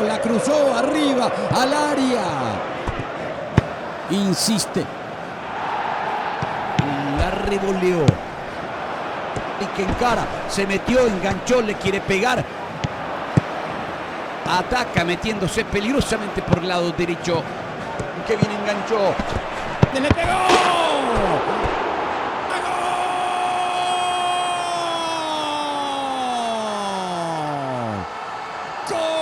La cruzó arriba al área. Insiste. La revoleó. Y que encara. Se metió, enganchó, le quiere pegar. Ataca metiéndose peligrosamente por el lado derecho. Que bien enganchó. ¡Le pegó! ¡Gol!